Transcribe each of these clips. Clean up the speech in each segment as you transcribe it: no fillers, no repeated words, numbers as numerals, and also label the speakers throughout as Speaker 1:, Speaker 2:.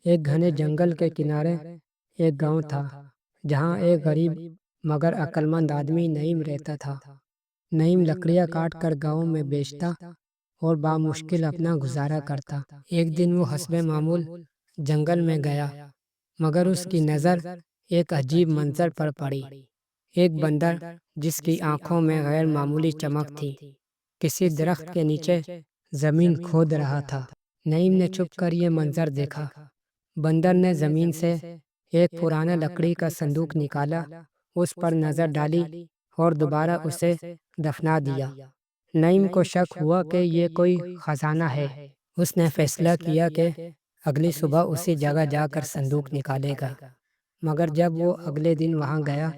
Speaker 1: ایک گھنے جنگل کے کنارے ایک گاؤں تھا جہاں ایک غریب مگر عقلمند آدمی نعیم رہتا تھا۔ نعیم لکڑیاں کاٹ کر گاؤں میں بیچتا اور بامشکل اپنا گزارا کرتا۔ ایک دن وہ حسب معمول جنگل میں گیا مگر اس کی نظر ایک عجیب منظر پر پڑی۔ ایک بندر جس کی آنکھوں میں غیر معمولی چمک تھی کسی درخت کے نیچے زمین کھود رہا تھا۔ نعیم نے چھپ کر یہ منظر دیکھا۔ بندر نے زمین سے ایک پرانا لکڑی کا صندوق نکالا، اس پر نظر ڈالی اور دوبارہ اسے دفنا دیا۔ نعیم کو شک ہوا کہ یہ کوئی خزانہ ہے۔ اس نے فیصلہ کیا کہ اگلی صبح اسی جگہ جا کر صندوق نکالے گا، مگر جب وہ اگلے دن وہاں گیا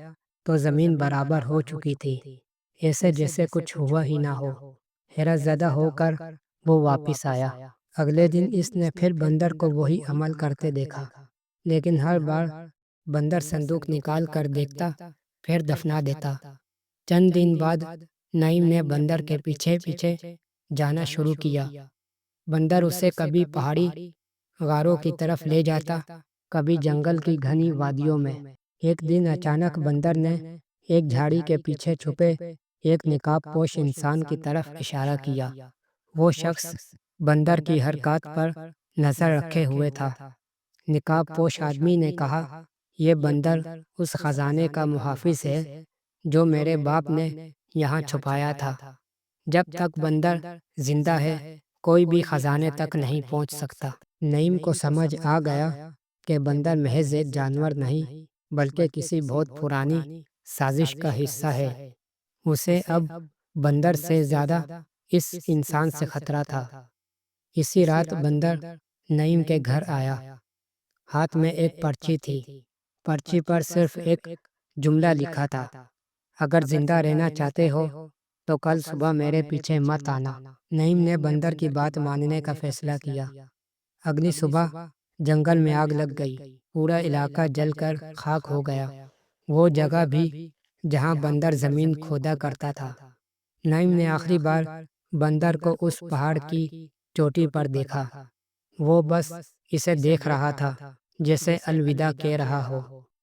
Speaker 1: تو زمین برابر ہو چکی تھی، ایسے جیسے کچھ ہوا ہی نہ ہو۔ حیرت زدہ ہو کر وہ واپس آیا۔ اگلے دن اس نے پھر بندر کو وہی عمل کرتے دیکھا، لیکن ہر بار بندر صندوق نکال کر دیکھتا پھر دفنا دیتا۔ چند دن بعد نعیم نے بندر کے پیچھے پیچھے جانا شروع کیا۔ بندر اسے کبھی پہاڑی غاروں کی طرف لے جاتا، کبھی جنگل کی گھنی وادیوں میں۔ ایک دن اچانک بندر نے ایک جھاڑی کے پیچھے چھپے ایک نقاب پوش انسان کی طرف اشارہ کیا۔ وہ شخص بندر کی حرکات پر نظر رکھے ہوئے تھا۔ نقاب پوش آدمی نے کہا، یہ بندر اس خزانے کا محافظ ہے جو میرے باپ نے یہاں چھپایا تھا۔ جب تک بندر زندہ ہے کوئی بھی خزانے تک نہیں پہنچ سکتا۔ نعیم کو سمجھ آ گیا کہ بندر محض ایک جانور نہیں بلکہ کسی بہت پرانی سازش کا حصہ ہے۔ اسے اب بندر سے زیادہ اس انسان سے خطرہ تھا۔ اسی رات بندر نعیم کے گھر آیا۔ ہاتھ میں ایک پرچی تھی۔ پرچی پر صرف ایک جملہ لکھا تھا، اگر زندہ رہنا چاہتے ہو تو کل صبح میرے پیچھے مت آنا۔ نعیم نے بندر کی بات ماننے کا فیصلہ کیا۔ اگلی صبح جنگل میں آگ لگ گئی، پورا علاقہ جل کر خاک ہو گیا، وہ جگہ بھی جہاں بندر زمین کھودا کرتا تھا۔ نعیم نے آخری بار بندر کو اس پہاڑ کی چوٹی پر دیکھا۔ وہ بس اسے دیکھ رہا تھا جیسے الوداع کہہ رہا ہو۔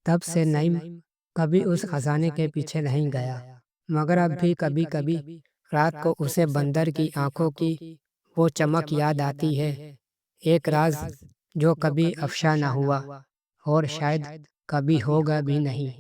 Speaker 1: تب سے نعیم کبھی اس خزانے کے پیچھے نہیں گیا، مگر اب بھی کبھی کبھی رات کو اسے بندر کی آنکھوں کی وہ چمک یاد آتی ہے، ایک راز جو کبھی افشا نہ ہوا اور شاید کبھی ہوگا بھی نہیں۔